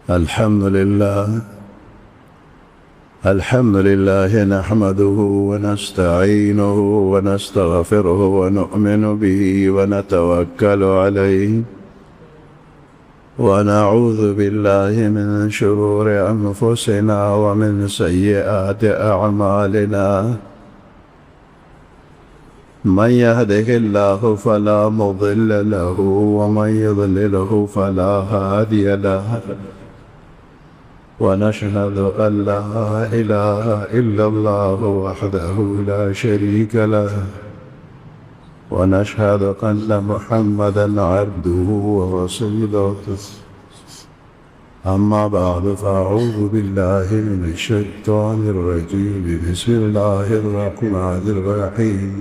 الحمد لله نحمده ونستعينه ونستغفره ونؤمن به ونتوكل عليه ونعوذ بالله من شرور أنفسنا ومن سيئات أعمالنا. من يهده الله فلا مضل له ومن يضلله فلا هادي له. ونشهد أن لا إله إلا الله وحده لا شريك له، ونشهد أن محمدا عبده ورسوله. أما بعد، فأعوذ بالله من الشيطان الرجيم. بسم الله الرحمن الرحيم.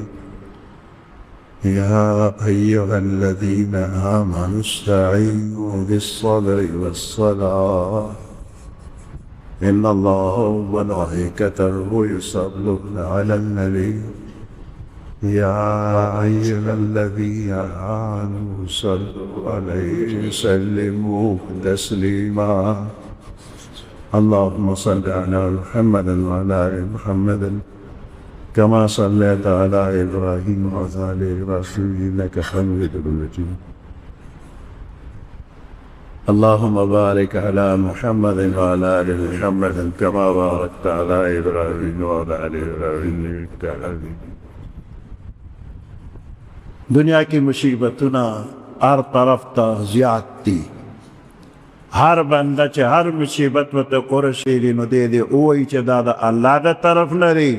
يا أيها الذين آمنوا استعينوا بالصبر والصلاة إن الله وملائكته يصلون على النبي يا أيها الذين آمنوا صلوا عليه وسلموا تسليما. اللهم صل على محمد وعلى آل محمد كما صليت على إبراهيم وعلى آل إبراهيم إنك حميد مجيد. اللهم بارك على محمد وعلى آل محمد كما باركت على إبراهيم وعلى آل إبراهيم إنك حميد. दुनिया की मुसीबतुना हर तरफ ता ज़्यादती, हर बंदा चे हर मुसीबत में तो कोरशीली नो दे दे ओई चे दादा अल्लाह दा तरफ न रही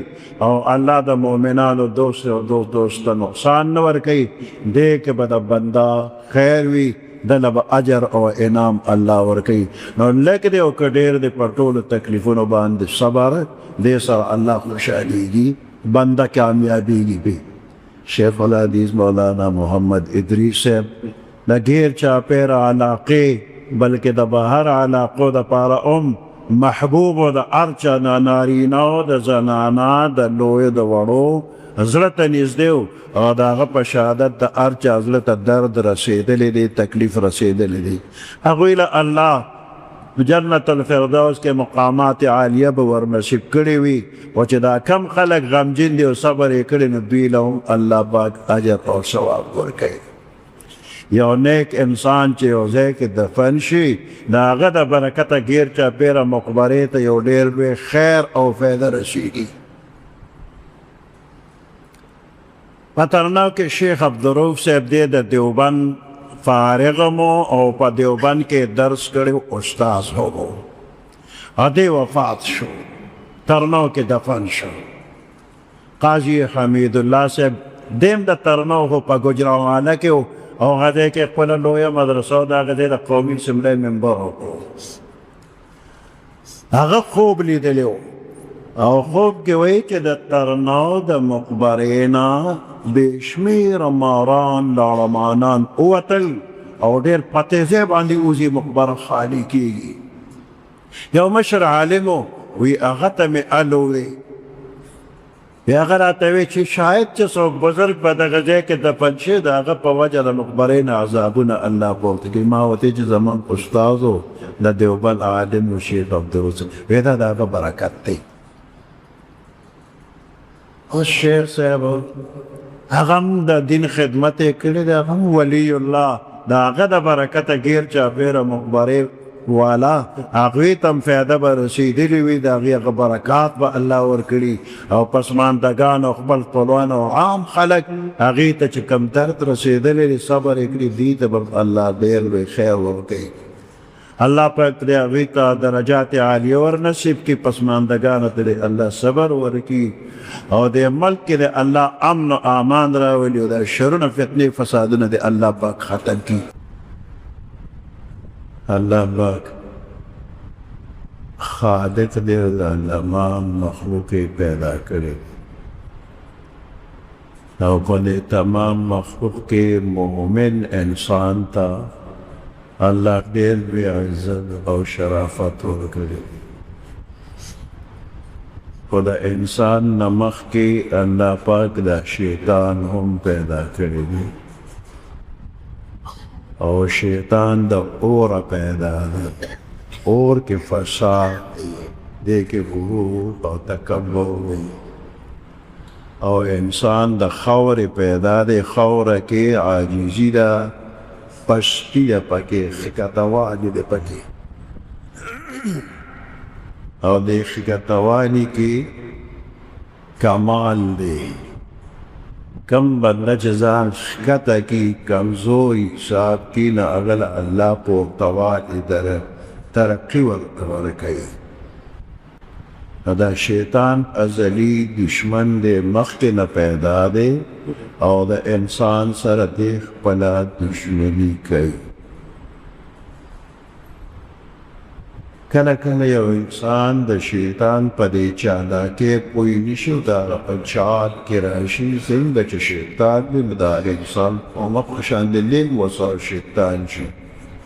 और अल्लाह दा मोमिनानो दोस्त नुकसान न वर कई दे के बदा बंदा खैर भी दलब अजर और इनाम अल्लाह वर कई नो लेक दे ओ कडेर दे पटोल तकलीफों बांध सबर दे सर अल्लाह खुशालीगी बंदा कामयाबी भी. शेख हदीस मौलाना मोहम्मद इदरीस साहब न घेर चापेरा अलाक़े बल्कि द बहर अलाक़ो द पारा महबूब द अर्चा न नारीना द जनाना द लोय द वड़ो हजरत निजदेव और दाग पशादत द अर्चा हजरत दर्द रसेदले दे तकलीफ रसेदले दे अगुला अल्लाह जन्नतुल फिरदौस के मकामात आलिया वर नसीब कड़ी हुई वचदा कम खलक गमजिन दे सबर कड़ी नबी लहू अल्लाह पाक अजर और सवाब वर कहे. यो नेक इंसान चे ओज़े के दफनशी नागद बरकत गिर चा पेरा मकबरे तो यो डेर में खैर और फैदा रसीगी. पतरना के शेख अब्दुर्रऊफ साहब दे देवबंद फारिगमो और पा देवबंद के दर्स करे उस्ताद हो अदे वफात शो तरनो के दफन शो. काजी हमीदुल्लाह साहब देम द तरनो हो पा गुजरावाना के और गदे के पन लोया मदरसा दा गदे द कौमी सिमले मेंबर हो अगर खूब ली दिलो और खूब के वही के द तरनो द मकबरेना बेशमीर मारान लाड़मानान उवतल और देर पते से बांधी उसी मकबर खाली की यो मशर आलिमो वी अगत में अलोवे या अगर आते हुए ची शायद चे सो बुजुर्ग बदगजे के दफनशे दागा पवजर मकबरे न अजाबुन अल्लाह बोलते कि माँ होती ची जमान उस्ताद हो न देवबंद आलिम मुशीद अब्दुल वेदा दागा बरकत थी. उस शेर साहब अगम द दिन खिदमत करे द अगम वलीउल्लाह दागा द बरकत गिर चा पेरा मकबरे वाला आखिरी तम फ़ायदा बरसीदी हुई दागी बरक़ात व अल्लाह और कड़ी और पसमान दगान और क़बल तलवान और आम खलक आगे तक कम तरत रसीदले सबर एक दी तब अल्लाह देर व खैर हो गई. अल्लाह पाक तेरे अभी का दरजात आलिया और नसीब की पसमानदगान तेरे अल्लाह सबर वर की और दे मल्क के दे अल्लाह अमन आमान रावली और शरुन फितने फसाद न दे अल्लाह पाक खत्म की. अल्लाह पाक खालिक दे तमाम मखलूक पैदा करे और बोले तमाम मखलूक के मोमिन इंसान था अल्लाह देर भी इज्जत और शराफत हो करे. खुदा इंसान नमक के अल्लाह पाक दा शैतान हम पैदा करेगी और शैतान दा और पैदा اور کے فساد دے کے غرور او تکبر او انسان د خور پیدا دے خور کے عاجزی دا پشتی دا پکے خکتوالی دا پکے او دے خکتوالی کی کمال دے کم بندہ جزان خکتا کی کمزوری صاحب کی نا اغل اللہ پو توالی در ترقی ورکئی دا شیطان ازلی دشمن دے مخت نہ پیدا دے او دا انسان سر دیکھ پلا دشمنی کئی کل کل یو انسان دا شیطان پا دے چالا کے پوئی نشو دا چال کی راشی زندہ چا شیطان دے دا انسان مقشان دے لین وصار شیطان شی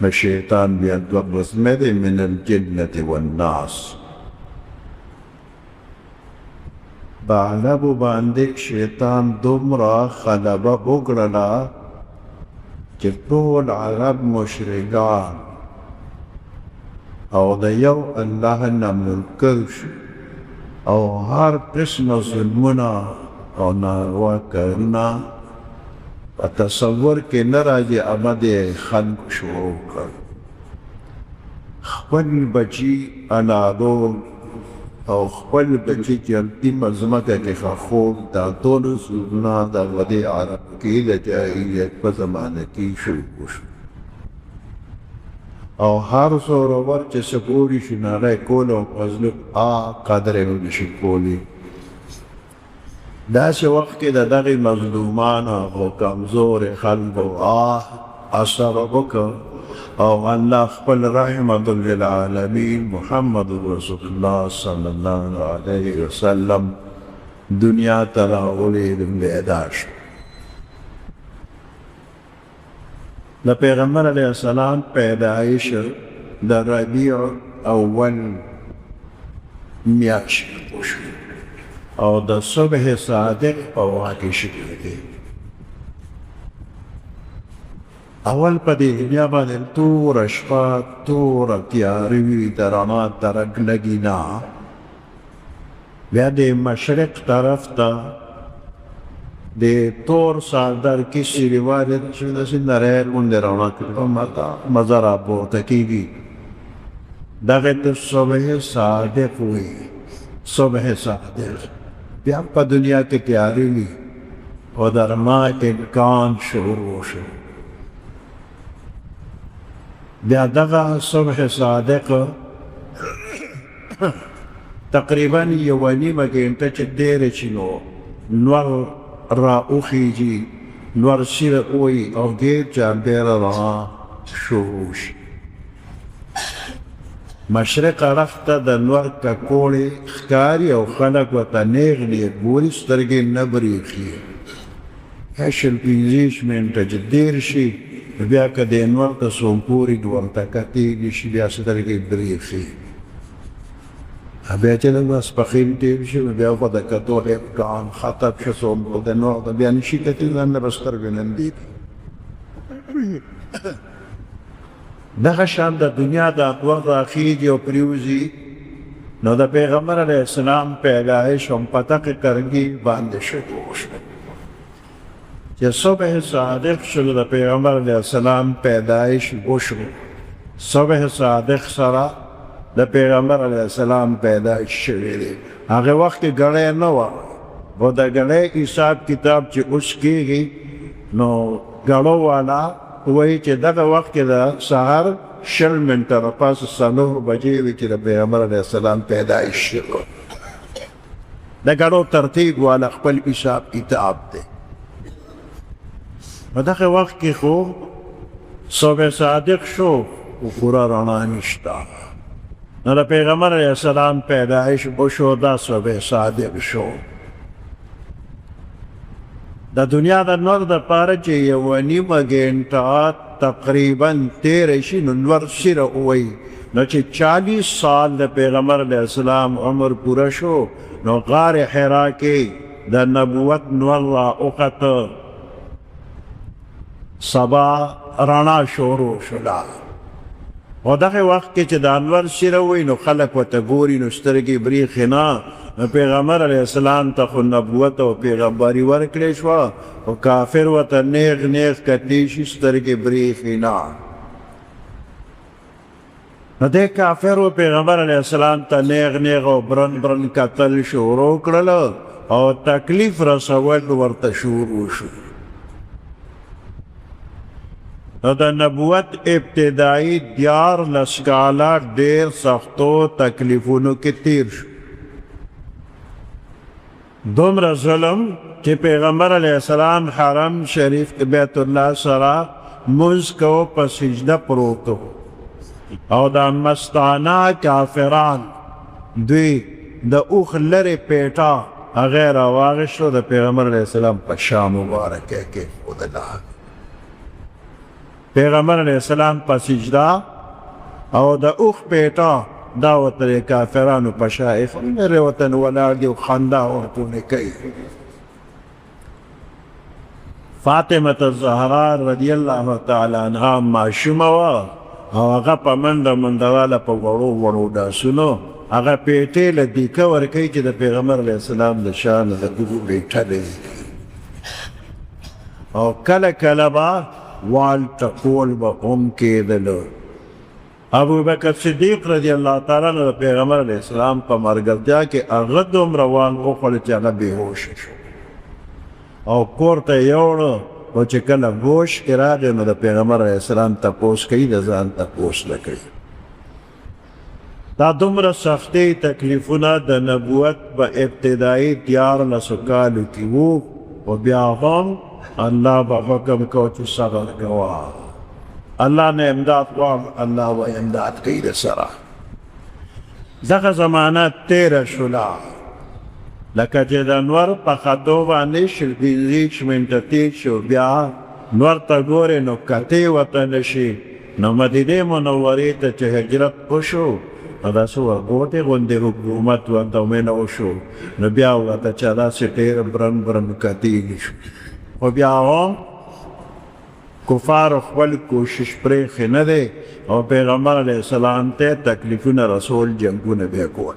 ما شیطان بیاد وقت من الجنت والناس بعلب باندے شیطان دمرا خلبہ بگرنا کہ طول عرب مشرکان او دا یو اللہ نملکرش او ہر قسم ظلمنا او ناروا کرنا تصور کے نراجی امد خلق شروع کر خپل بچی انادون او خپل بچی جلدی مزمکہ کے خوب دا دون سلنا دا ودی عرب کی دا جاہیت پا زمانہ کی شروع شروع او ہر سورور چه سپوری شنالای کولو مظلوم قدر نشی کولی دا سے وقت کے دا دغی مظلومانا او کمزور خلق و اثر بکا او اللہ خپل رحمت للعالمین محمد رسول اللہ صلی اللہ علیہ وسلم دنیا تراغلی دن بیداش دا پیغمبر علیہ السلام پیدائش دا ربیع اول میاش او دا صبح صادق پا واقع شکل دی اول پا دی دنیا با دل تور شپا تور تیاروی درانات درگ لگی نا بیا دی مشرق طرف تا دی تور سالدر کسی روایت شده سی نرهل اون درانات کرتا مزار آبو تکیگی دغت صبح صادق ہوئی صبح صادق بیا پا دنیا کے تیاروی و در ماہ امکان شروع شو بیا دغا صبح صادق تقریبا یوانی مگینتا چه دیر چنو نور را اخیجی نور سیر اوی او گیر جانبیر را شروع مشرق رخت د نور ککوڑی خکاری او خلق و تا نیغلی بوری سترگی نبریخی هشل پینزیش منتا جدیر شی بیا که د نور تا سومپوری دورتا کتیگی شی بیا سترگی بریخی بیا چه دنگا سپخیل تیب شی بیا خود کتو امکان خطب شی سومپور د نور تا بیا نشی کتیل دن بسترگی نندید دغه شان د دنیا د اطوار راخیږي او پریوزي نو د پیغمبر علیه السلام پیدایش هم په دغه کرنګي باندې شروع شو چې صبح صادق شو د پیغمبر علیه السلام پیدایش وشو صبح صادق سره د پیغمبر علیه السلام پیدایش شوی دی هغه وخت ګړی نه وه و د ګړی حساب کتاب چې اوس کېږي نو ګړو والا وای چې دغه وخت کې د سهار شل منټه راپاسه څلور بجې وي چې د پیغمبر علیه السلام پیدایش شو د ګړو ترتیب والا خپل حساب کتاب دی په دغه وخت کې خو صبح صادق شو او پورا رڼا نشته نو د پیغمبر علیه السلام پیدایش وشو دا صبح صادق شو د دنیا د نور د پاره چې یو نیمه ګنټه تقریبا تیر شي نو نور سره وای نو چې 40 سال د پیغمبر علیه السلام عمر پورا شو نو غار حرا کې د نبوت نور را اوقت سبا رانا شروع شدا او دغه وخت کې چې د انور سیره وي نو خلک ورته ګوري نو سترګې بریښې نه. نو پیغمبر علیه السلام ته خو نبوت او پیغمبري ورکړې شوه او کافر ورته نیغ نیغ کتلی شي سترګې بریښې نه. نو دې کافر و پیغمبر علیه السلام ته نیغ نیغ او برن برن کتل شروع کړل او تکلیف رسول ورته شروع شو. نو د نبوت ابتدائی 14 کاله ډېر سختو تکلیفونو کې تیر شو. دومره ظلم چې پیغمبر علیه السلام حرم شریف بیت الله سره مونځ کوو په سجده پروت و او دا مستانه کافران دوی د اوښ لرې پیټه هغې راواغېستو د پیغمبر علیه السلام په شا مبارکه کې کېښودله. پیغمبر علیه السلام په سجده او د اوښ پیټه دا ورته د کافرانو په شا ایښودل، لرې ورته ولاړ دي او خندا ورته کوي. فاطمه الزهرا رضی الله تعالی عنها ماشومه وه او هغه په منډه منډه واله په وړو وړو داسونو هغه پیټې له دیکه ورکوي چې د پیغمبر علیه السلام د شا نه د دغو پیټلې او کله کله به وال ټکول به هم کېدلو. ابوبکر صدیق رضی الله تعالی عنه د پیغمبر علیه السلام په ملګرتیا کې هغه دومره وال وخوړل چې هغه بېهوشه شو او کور ته یوړو او چې کله گوش کې راغی نو د پیغمبر علیه السلام تپوس کوي د ځان تپوس نه کوي. دا دومره سختې تکلیفونه د نبوت په ابتدایي 14 کالو کې وو او بیا هم الله به حکم کو چې صبر کوه. الله نه امداد غواړم الله به امداد کوي د سره. دغه زمانه تېره شوله لکه چې د نور په خطو باندې 15 منټه تېر شو بیا نور ته ګورې نو کتې ورته نه شي. نو مدینې منورې ته چې هجرت وشو نو داسې ورغوټې غوندې حکومت ورته ومنه وشو نو بیا ورته چې داسې ډېر برن برن کتېږي شو. خو بیا هم کفار خپل کوشش پرېښی نه دی او پیغمبر علیه السلام ته تکلیفونه رسول جنګونه بیا کول.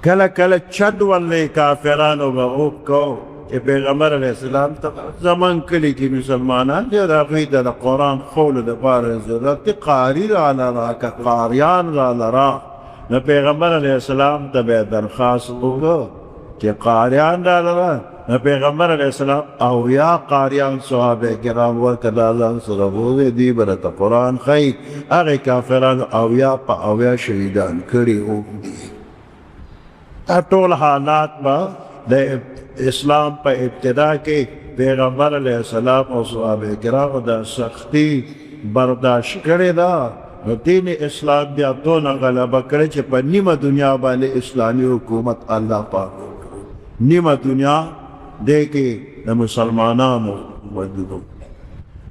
کله کله چد ولې کافرانو به وکړو چې پیغمبر علیه السلام ته زمون کلي کې مسلمانان دي د هغوی د قرآن ښوولو دپاره ضرورت دی قاري راله راکړه قاریان راله را. نو پیغمبر علیه السلام ته به یې درخواست وکړو چې قاریان راله را. نو پیغمبر علیه السلام 80 قاریان صحابه کرام ورته د الله سره بوځي دوی به راته قرآن ښایي. هغې کافرانو 80 په 80 شهیدان کړي هم دي. دا ټول حالات به د اسلام په ابتدا کې پیغمبر علیه السلام او صحابه کرامو د سختي برداشت کړې ده. نو دین اسلام بیا دونه غلبه کړې چې په نیمه دنیا باندې اسلامي حکومت الله پاک نیمه دنیا دی کې د مسلمانانو وجود.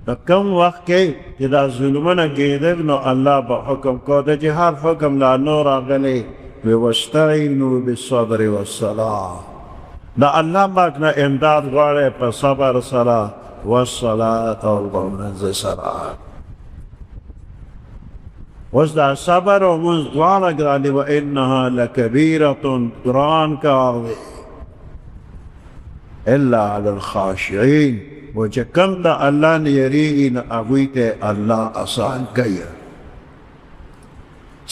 د کم وخت کې چې دا ظلمونه کېدل نو الله به حکم کو د جهاد حکم لا نور راغلی واستعینوا بالصبر والصلاة. دا الله پاک نه امداد غواړي په صبر سره والصلاة او لمونځ سره. اوس دا صبر او لمونځ دواړه ګران دي. وانها لکبیرة ګران کار دی الا علی الخاشعین و چې کوم د الله نه یریږي نو هغوی ته الله آسان کوي.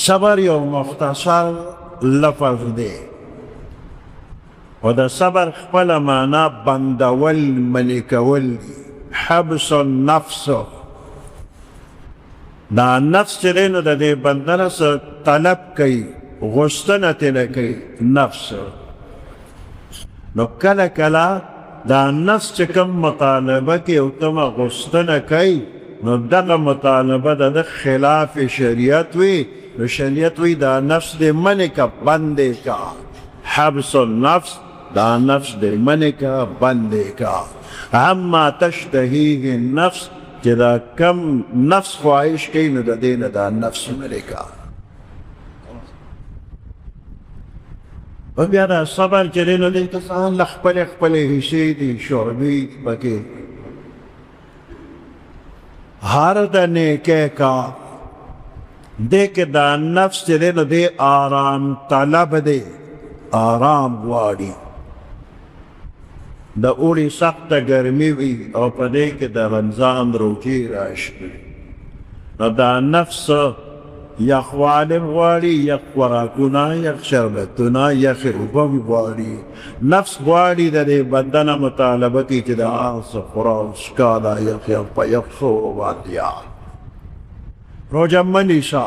صبر یو مختصر لفظ دی و د صبر خپل معنا بندول منې کول دي. حبس النفس دا نفس چې دی نو د دې بندنه څه طلب کوي غوښتنه ترې کوي نفس. نو کله کله دا نفس چې کوم مطالبه کوي او کومه غوښتنه کوي نو دغه مطالبه د خلاف شریعت وي نو شریعت وی دا نفس دې منې کا بندې کا. حبس النفس دا نفس دې منې کا بندې کا. اما تشتهیه النفس چې دا کم نفس خواهش کوي نو د دې نه دا نفس منې کا. و بیا دا صبر چې دی نو دې کسان له خپلې خپلې حصې دي شعبې پکې هر د نیکۍ کار دې کې دا نفس چې دی نو دی آرام طلب دی، آرام غواړي. د اوړي سخته ګرمي وي او په دې کې د رمضان روژې راشي، نو دا نفس یخوالی غواړي، یخ خوراکونه، یخ شربتونه، یخ اوبه غواړي. نفس غواړي د دې بنده نه مطالبه کوي چې د هر څه خوره او څښه دا یخ یخ په یخ سورو باندې روژه مه نیسه.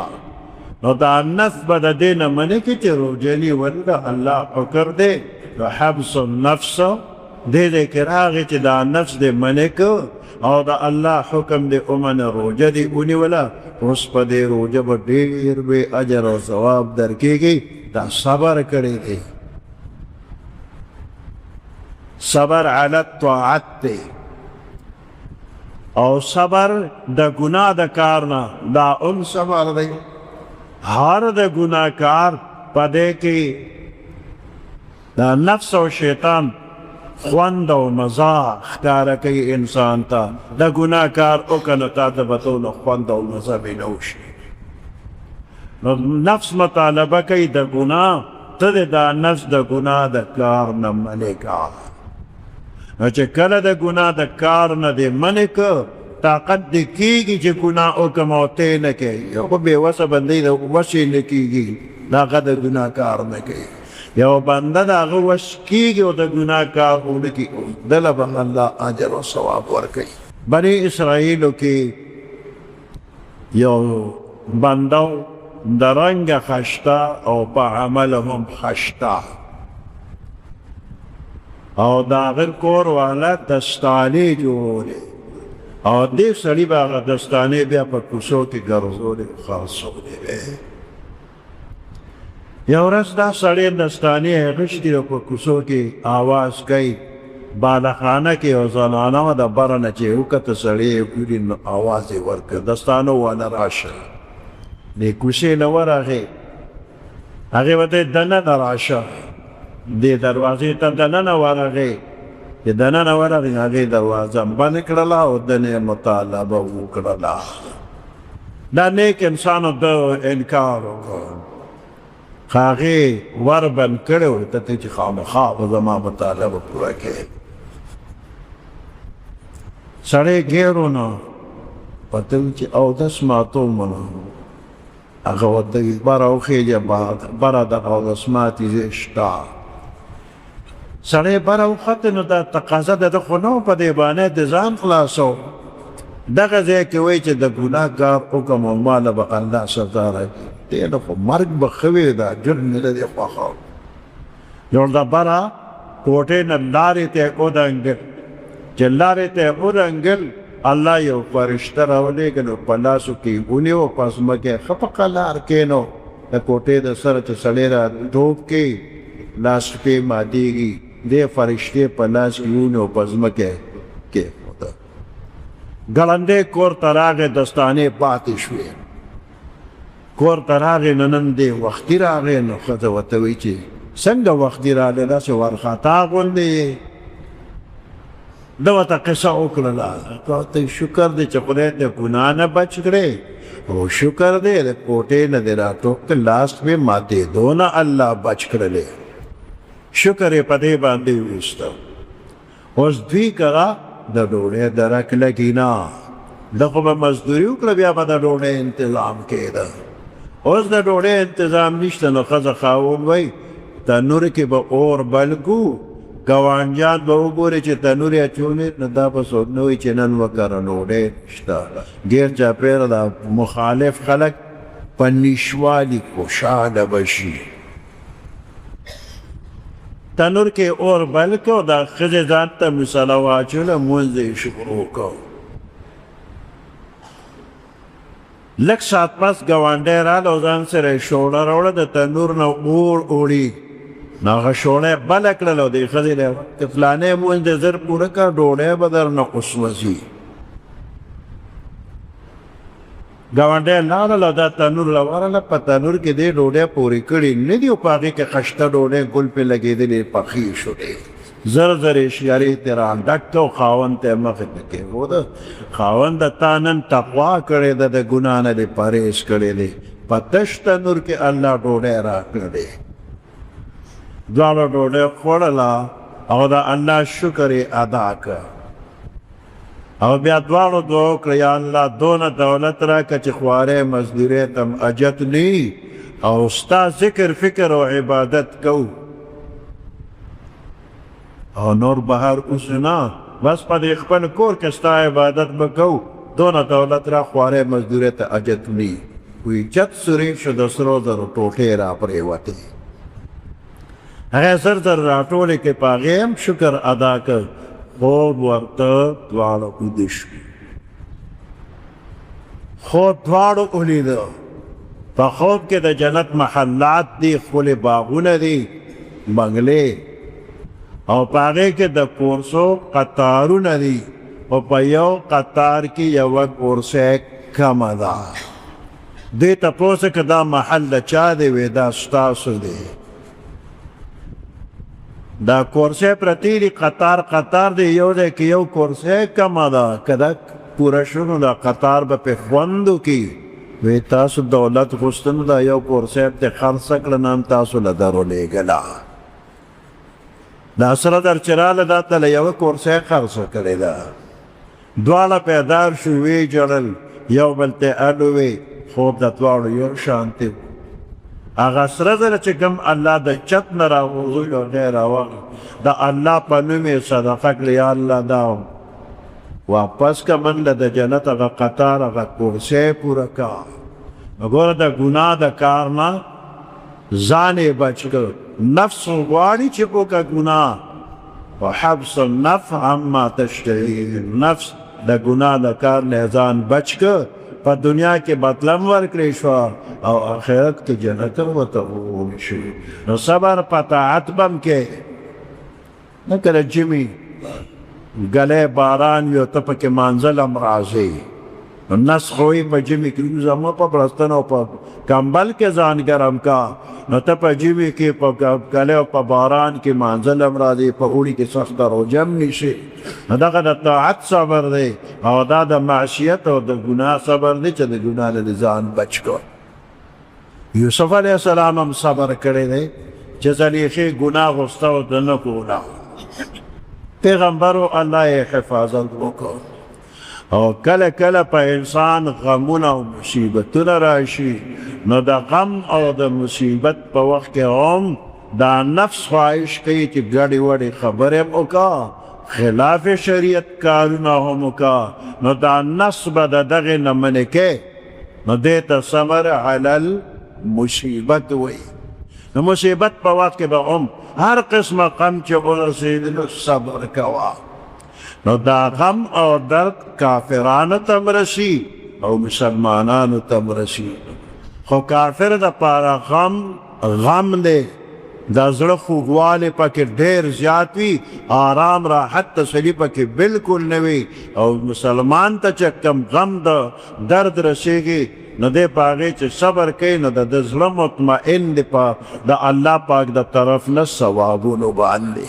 نو دا نفس به د دې نه منې کړي چې روژه نیول د الله حکم دی. نو حبس النفس دې کې راغی چې دا نفس دې منې که او د الله حکم دې ومنه، روژه دې ونیوله. اوس په دې روژه به ډېر بې اجر او ثواب درکېږي. دا صبر کړی دی، صبر علی الطاعت دی. او صبر د ګناه د کار نه دا صبر دی. هر د ګناه کار په دې کې دا نفس او شیطان خوند او مزه ښکاره کوي انسان ته. د ګناه کار وکړه نو تا ته به ټوله خوند او مزه میلاو شي. نو نفس مطالبه کوي د ګناه، ته دې دا نفس د ګناه د کار نه منې که. نو چې کله د ګناه د کار نه دې منې که، طاقت دې کېږي چې ګناه وکړم او ته یې نه کوې. یو خو بېوسه بندی د وس یې نه کېږي، د هغه د ګناه کار نه کوي. یو بنده د هغه وس کېږي او د ګناه کار ونه کړي، دله به الله اجر او ثواب ورکوي. بني اسرائیلو کې یو بنده د رنګه خشته او په عمل هم خشته، او د هغه کور والا دستانې جوړولې، او دې سړي به هغه دستانې بیا په کوڅو کې ګرځولې، خرڅولې وې. یو ورځ دا سړی دستانې اخیستې او په کوڅو کې آواز کوي. بالخانه کې یو زنانه وه، د بره نه چې وکته سړی یې ګوري نو آواز یې ورکړ، دستانه وانه راشه. دې کوڅې نه ورغې، هغې ورته دننه راشه، دې دروازې ته دننه ورغې. چې دننه ورغې هغې دروازه بند کړله او دنې مطالبه وکړله. دا نیک انسانو د انکار وکړ، هغې ور بند کړی و ته چې خامخا به زما مطالبه پوره کوې. سړی ګیر و نو ورته وایي چې اودس ماتوم نو هغه ورته وایي بره وخېږه، بره د اودس ماتې ځای شته. سړی بره وخته نو دا تقاضا د ده خو نه و، په دې باندې د ځان خلاصو. دغه ځای کې وایي چې د ګناه کار وکړم او ماله به الله سزا راکړي، دې نه خو مرګ به ښه وي، دا جرم مې نه دی خوښه. نو د بره کوټې نه لارې ته یې ودنګل، چې لارې ته یې ودنګل الله یو فرشته راولېږه، نو په لاسو کې یې ونیو، په ځمکه یې ښه په قلار کېنو. د کوټې د سره چې سړی را ډوب کې لاس کې ماتېږي، دې فرشتې په لاس کې ونیو، په ځمکه کې ګړندی کور ته راغی، دستانې پاتې شوې. کور ته راغی نو نن دې وختي راغی. نو ښځه ورته وایي چې څنګه وختي راغلی، داسې وارخطا غوندې یې. ده ورته قصه وکړله، ورته شکر دی چې خدای دې ګناه نه بچ کړی، او شکر دی د کوټې نه دې راټوک کړ، لاس مې ماتېدو نه الله بچ کړلی، شکر یې په دې باندې وویسته. اوس دوی کړه د ډوډۍ درک لګي نه، ده خو به مزدوري وکړه، بیا به د ډوډۍ انتظام کېده. اوس د ډوډۍ انتظام نشته، نو ښځه خاوند وایي تنور کې به اور بل کړو، ګاونډیان به وګوري چې تنور یې اچولی، نو دا به څوک نه وایي چې نن وکړه ډوډۍ شته. ګیر چاپېره د مخالف خلک په نشوالي خوشحاله به شي. تنور کې اور بل کړو، دا ښځې ځان ته مسله واچوله، لمونځ یې شروع کړو. لږ ساعت پس ګاونډی راغله او ځان سره یې شوله راوړه، د تنور نه اور اوړي. نو هغه شوله یې بله کړله او دې ښځې له چې فلانی لمونځ دې زر پوره کړه، ډوډۍ به درنه وسوځي. ګاونډی لاړل او دا تنور له ورغله، په تنور کې دې ډوډۍ پورې کړې نه دي، او په هغې کې خشته ډوډۍ ګل پې لګېدلې، پخې شولې. زر زر اشارې ترې راډک کړه او خاوند ته یې مخې ته کېښوده. خاونده تا نن تقوا کړې ده، د ګناه نه دې پرهېز کړی دی، په تش تنور کې الله ډوډۍ راکړه دی دواړه ډوډۍ خوړله او د الله شکر یې ادا کړ او بیا دواړو دعا وکړه یا الله دونه دولت راکړه چې خوارۍ مزدورۍ ته م حاجت نه او ستا ذکر فکر او عبادت کو او نور بهر اوس نه بس په دې خپل کور کې ستا عبادت به کوو دونه دولت را خوارۍ مزدورۍ ته حاجت نه وی چت سوري شو د سرو زرو ټوټې را پرېوتې هغه زر زر راټولې کې په هغې هم شکر ادا کړ خوب ورته دواړه ویده شوي خوب دواړو ولیده په خوب کې د جنت محلات دي ښکلې باغونه دي بنګلې او په هغې کې د کورسو قطارونه دي او په یو قطار کې یوه کورسۍ کمه ده دوی تپوس که دا محل د چا دی وی دا ستاسو دی دا کورسۍ پرتې دي قطار قطار دی یو ځای کې یو کورسۍ کمه ده که دا پوره شو نو دا قطار به پې خوند وکړي وی تاسو دولت غوښتنو دا یو کورسۍ پې خرڅه کړه نن تاسو له درولېږله دا سره در چې راله دا ته له یوه کورسۍ خرڅه کړې ده دواړه پیدار شو وی جړل یو بل ته الوې خوب د دواړو یو شانتي و هغه سره زره چې کوم الله د چت نه راوغورځوي او دی راوغی د الله په نوم یې صدقه کړه یا الله دا واپس که من له د جنت هغه قطار هغه کورسۍ پوره کا ګوره د ګناه د کار نه ځان یې بچ کړ نفس غواړي چې وکړه ګناه وحبس النفس عما تشتهي نفس د ګناه د کار نه ځان بچ کړ په دنیا کې بدلم ورکړې شوه او آخرت کې جنت هم ورته وویل شو نو صبر په طاعت به هم کې نه کله جمي ګلی باران وي او ته پکې مانځل هم راځي نو نس خو یې په جمي کې وځه مه په بړستن او په کمبل کې ځان ګرم کا نو ته په جمي کې په ګلی او په باران کې مانځل هم راځي په اوړي کې سخته روژه هم نیسي نو دغه د طاعت صبر دی او دا د معصیت او د ګناه صبر دی چې د ګناه نه ځان بچ کړ یوسف علیه السلام هم صبر کړی دی چې زلیخې ګناه غوسته او د نه کوله پیغمبرو الله یې حفاظت وکړ او کله کله په انسان غمونه او مصیبتونه راشي نو د غم او د مصیبت په وخت کې هم دا نفس خواهش کوي چې ګډې وډې خبرې هم وکړه خلاف شریعت کارونه هم وکړه نو دا نفس به د دغې نه منې کې نو دې ته صبر علی المصیبت وایي نو مصیبت په وخت کې به هم هر قسمه غم چې ورسېدلو صبر کوه نو دا غم او درد کافرانو ته م رسي او مسلمانانو ته م رسي خو کافر دپاره غم دی دا زړه خوږوالی پکې ډېر زیات وي آرام راحت تسلي پکې بالکل نه وي او مسلمان ته چې کم غم د درد رسېږي نو دی په هغې چې صبر کوي نو د زړه مطمئن دی په د الله پاک د طرف نه ثوابونو باندې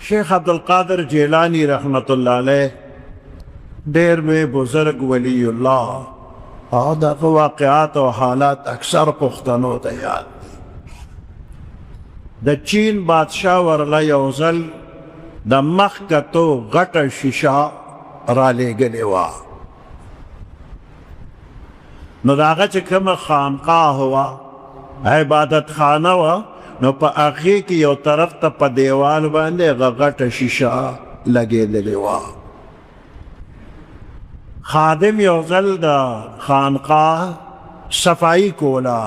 شیخ عبدالقادر جیلانی رحمت اللہ علیہ ډېر میں بزرگ ولی اللہ او دغه واقعات او حالات اکثر پښتنو ته یاد د چین بادشاه ورله یو ځل د مخ کتو غټه شیشه رالیږلې وه نو د هغه چې کومه خانقاه وه عبادت خانه وه نو په هغې کې یو طرف ته په دیوال باندې هغه غټه شیشه لګېدلې وه خادم یو ځل د خانقاه صفایي کوله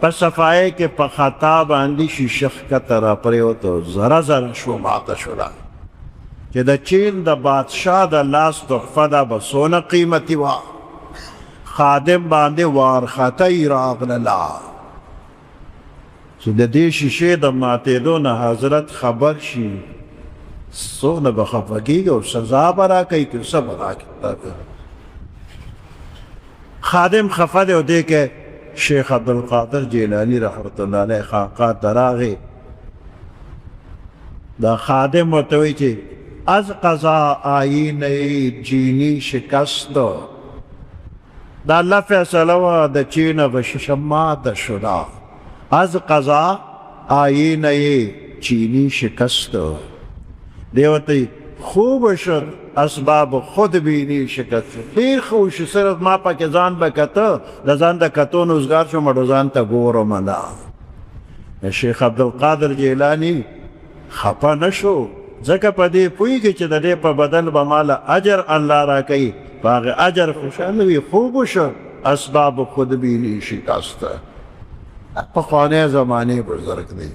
په صفایۍ کې په خطا باندې شیشه ښکته راپرېوته زره زره شو ماته شوله چې د چین د بادشاه د لاس تحفه ده به څونه قیمتي وه خادم باندې وارخطی راغلله چې د دې شیشې د ماتېدو نه حضرت خبر شي څونه به خفه کېږي او سزا به راکوي که څه به راکوي خادم خفه دی او دې کې شیخ عبدالقادر جیلانی رحمت الله علیه خانقاه ته راغی دا خادم ورته وایي چې از قضا آیینه جینی شکست دا الله فیصله وه د چین غشیشه ماته شوه از قضا آیینه یې چینی شکست دی ورته خوب شد اسباب خودبینی شکست ډېر ښه وشو صرف ما پکې ځان به کته د ځان د کتو نه اوزګار شوم اړو ځان ته ګورم نه شیخ عبدالقادر جیلاني خفه نه شو ځکه په دې پوهېږي چې د دې په بدل به ماله اجر الله راکوي په هغې اجر خوشحاله وي خوب وشو اسباب خودبینی شکست پخوانی زمانې بزرګ دی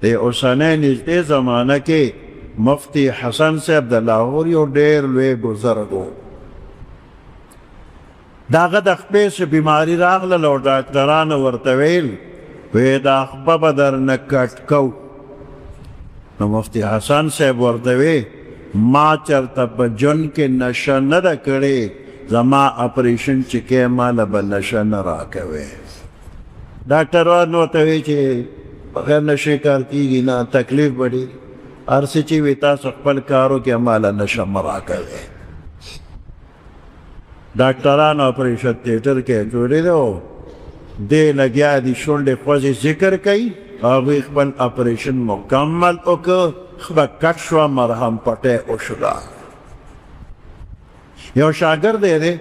د اوسنۍ نږدې زمانه کې مفتی حسن صاحب د لاهور یو ډېر لوی بزرګ و د هغه د خپې څه بیماري راغلل او ډاکټرانو ورته ویل وی دا خپه به درنه کټ کو نو مفتی حسن صاحب ورته وی ما چرته په ژوند کې نشه نه ده کړې زما اپریشن چې کې ماله به نشه نه راکوې ډاکټران ورته وی چې بغیر نشې کار کېږي نه تکلیف به ډېر هر څه چې وي تاسو خپل کار وکړئ ماله نشه مه راکوئ ډاکټرانو اپریشن تیټر کې جوړې ده او دې لګیا دي شونډې خوځې ذکر کوي هغوی خپل اپریشن مکمل وکړ خبه کټ شوه مرهم پټی وشوله یو شاګرد دی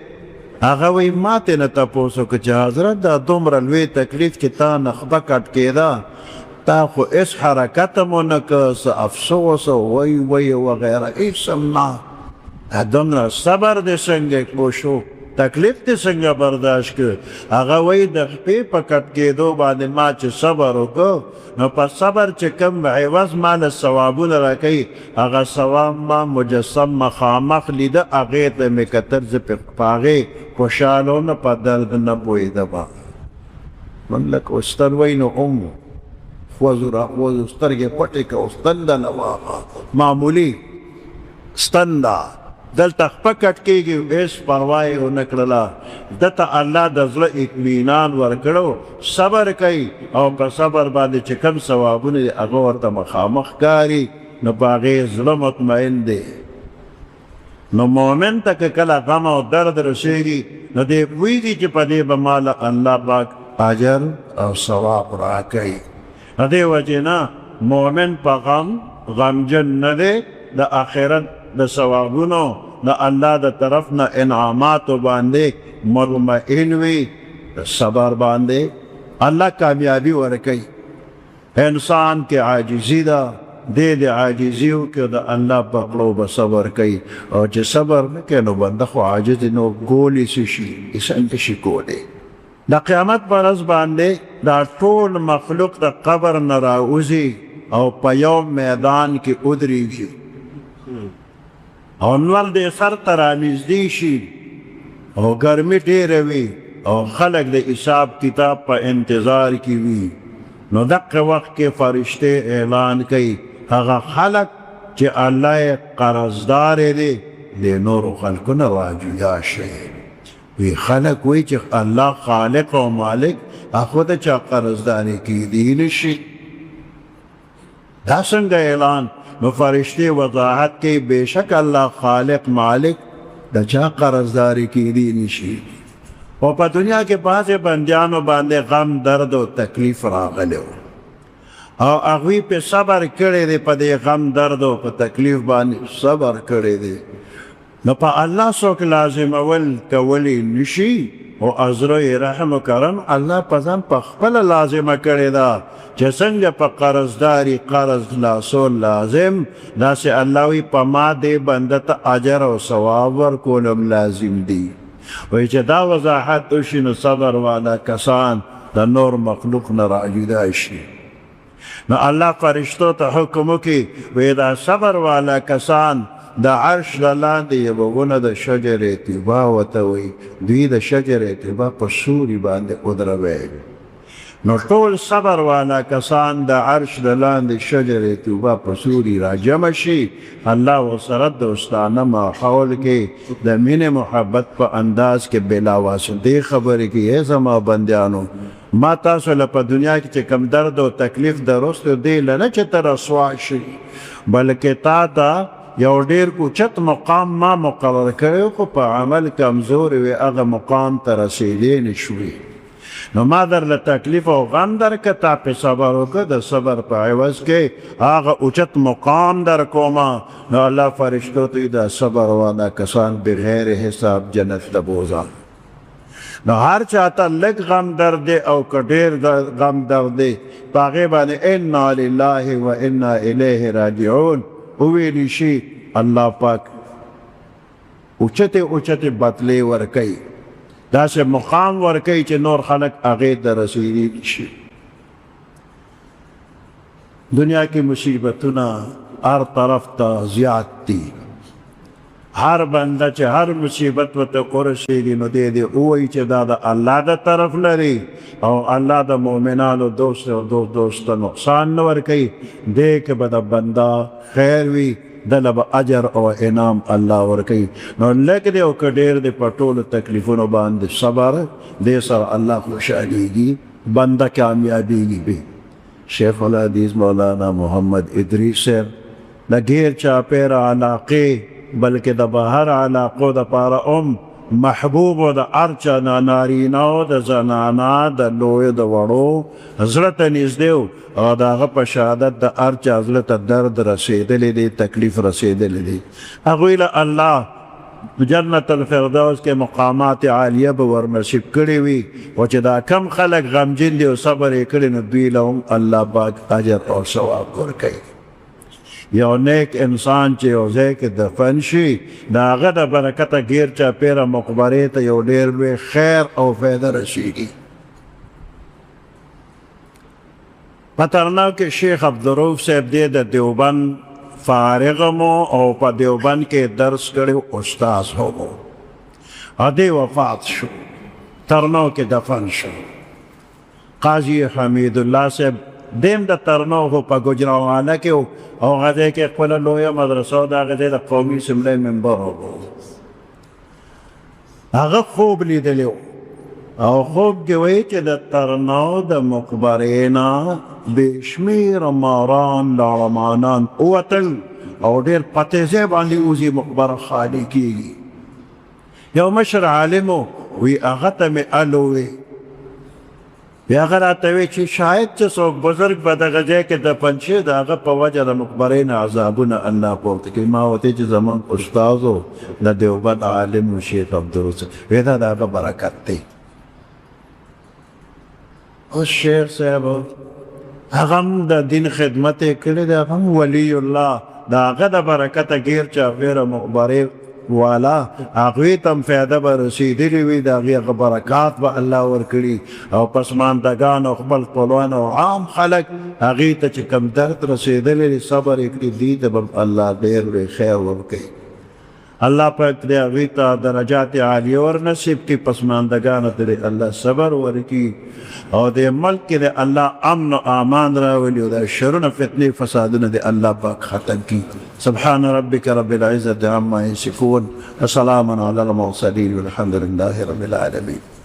هغه وایي ما ترې نه تپوس وکړه چې حضرت دا دومره لوی تکلیف چې تا نه خبه کټ کېده تا خو اس حرکت هم ونه که څه افسوس وی وغیره هېڅ هم نه دومره صبر دې څنګه وشو تکلیف دې څنګه برداشت کړ هغه وایي د خپې په کټ کېدو باندې ما چې صبر وکړ نو په صبر چې کوم عوض ماله ثوابونه راکوي هغه ثواب ما مجسم مخامخ لیده هغې ته مې کتل زه په هغې خوشحاله نه په درد نه پوهېدم من لکه استن وایي نو هم خوځو راخوځو سترګې پټې که ستن ده نه واغه معمولي ستن ده دلته خپه کټ کېږي هېڅ پروا یې ونه کړله دته الله د زړه اطمینان ورکړو صبر کوي او په صبر باندې چې کوم ثوابونه دي هغه ورته مخامخ ښکاري نو په هغې زړه مطمئن دی نو مؤمن ته که کله غم او درد رسېږي نو دی پوهېږي چې په دې به ماله الله پاک اجر او ثواب راکوي د دې وجې نه مؤمن په غمجن نه دی د آخرت د ثوابونو د الله د طرف نه انعاماتو باندې مطمئن وي د صبر باندې الله کامیابي ورکوي انسان کې عاجزي ده دې د عاجزي وکړي د الله په کړو به صبر کوي او چې صبر نه کوي نو بنده خو عاجز نو ګولې څه شي هېڅ شي کولی د قیامت په ورځ باندې دا ټول مخلوق د قبر نه راوځي او په یو میدان کې ودرېږي او نور دې سر ته رانږدې شي او ګرمي ډېره وي او خلک د حساب کتاب په انتظار کې وي نو دغه وخت کې فرشتې اعلان کوي هغه خلک چې الله یې قرضدار دی د نورو خلکو نه راجویا شي وی خلک وایي چې الله خالق او مالک هغه د چا قرضداري کیدی نشي دا څنګه اعلان نو فرشتې وضاحت کوي بېشک الله خالق مالک د چا قرضداري کیدی نشي او په دنیا کې بعضې بندیانو باندې غم درد او تکلیف راغلی او هغوی پې صبر کړی دی په دې غم درد او په تکلیف باندې صبر کړی دی نو په الله څوک لازمول کولی نشي او ازره رحم و کرم الله په ځان په خپله لازمه کړې ده چې څنګه په قرضداري قرض خلاصول لازم داسې الله وایي په ما دې بنده ته اجر او ثواب ورکولم لازم دی وایي چې دا وضاحت وشي نو صبر والا کسان د نور مخلوق نه راجدا شي نو الله فرشتو ته حکم وکړي وایي دا صبر والا کسان د عرش لاندې یوه ونه د شجر طیبه ورته وایي دوی د شجر طیبه په سوري باندې ودروي نو ټول صبر والا کسان د عرش لاندې شجر طیبه په سوري راجمع شي الله ورسره دوستانه ماحول کې د مینې محبت په انداز کې بلا واسطې خبرې کوي زما بندیانو ما تاسو له په دنیا کې چې کم درد او تکلیف درست دی نه چې ته رسوا شي بلکې تا ته یو ډیر اوچت مقام ما مقرر کړی خو په عمل کمزور وي هغه مقام ته رسیدی نشوي نو ما درله تکلیف او غم درکه تا پې صبر وکړه د صبر په عوض کې هغه اوچت مقام در کومه نو الله فرشتو ته دا صبر والا کسان بغیر حساب جنت ته بوځه نو هر چاته لږ غم درد دی او که ډېر غم درد دی په هغې باندې انا لله و انا الیه راجعون وویلی شي الله پاک اوچتې اوچتې بدلې ورکوي داسې مقام ورکوي چې نور خلک هغې ته رسېدی نشي دنیا کې مصیبتونه هر طرف ته زیات دي هر بنده چې هر مصیبت ورته ورسېږي نو دی ووایي چې دا د الله د طرف لري او الله د مؤمنانو دوست او دوست ته نقصان نه ورکوي دی که به د بنده خیر وي دله به اجر او انعام الله ورکوي نو لږ دی او که ډېر دی په ټولو تکلیفونو باندې صبر دی سره الله خوشحالېږي بنده کامیابېږي به شیخ الحدیث مولانا محمد ادریس صاحب د ډېر چاپېره علاقې بلکې د بهر علاقو دپاره محبوب و د هر چا نارینه و د زنانه د لویو د وړو زړه ته نږدې او د هغه په شهادت د هر چا زړه ته درد رسېدلی دی تکلیف رسېدلی دی هغوی له الله جنت الفردوس کې مقامات عالیه به ورنصیب کړي وي او چې دا کم خلک غمجن دي او صبر یې کړي نو دوی له هم الله پاک اجر او ثواب ورکوي یو نیک انسان چې یو ځای کې دفن شي د هغه د برکته ګیر چاپېره مقبرې ته یو ډېر لوی خیر او فایده رسېږي په ترناو کې شیخ عبدالرؤف صاحب دی د دیوبند فارغ مو او په دیوبند کې درس کړی استاذ هم و دی وفات شو ترناو کې دفن شو قاضي حمید الله صاحب دیم د ترناو خو په ګوجرانواله کې او هغه ځای کې خپله لویه مدرسه و د هغه ځای د قومي اسمبلۍ ممبر و هغه خوب لیدلی و او خوب کې وایي چې د ترناو د مقبرې نه بې شمېره ماران لاړمانان ووتل او ډېر پتې ځای باندې وځي مقبره خالي کېږي یو مشر عالم و وی هغه ته مې الووې بیا هغه راته وی چې شاید چې څوک بزرګ به دغه ځای کې دفن شي د هغه په وجه د مقبرې نه عذابونه الله پورته کوي ما ورته چې زموږ استاد و د دیوبند عالم و شیخ عبدالرؤف وی دا د هغه برکت دی اوس شیخ صاحب هغه هم د دین خدمت یې کړی دی هغه هم ولی الله د هغه د برکته ګیر چاپېره مقبرې والا هغوی ته هم فایده به رسېدلې وي د هغې هغه برکات به الله ورکړي او پسماندګان او خپل خپلوان او عام خلک هغې ته چې کم درد رسېدلی دی صبر یې کړي دي ته به الله ډېر لوی خیر ورکوي الله پاک دې هغوی ته درجات عالیه ورنصیب کړي پسماندګانو ته دې الله صبر ورکړي او دې ملک کې دې الله امن و امان راولي او د شرونه فتنې فسادونه دې الله پاک ختم کړي سبحان ربك رب العزة عما يصفون وسلام على المرسلين والحمد لله رب العالمين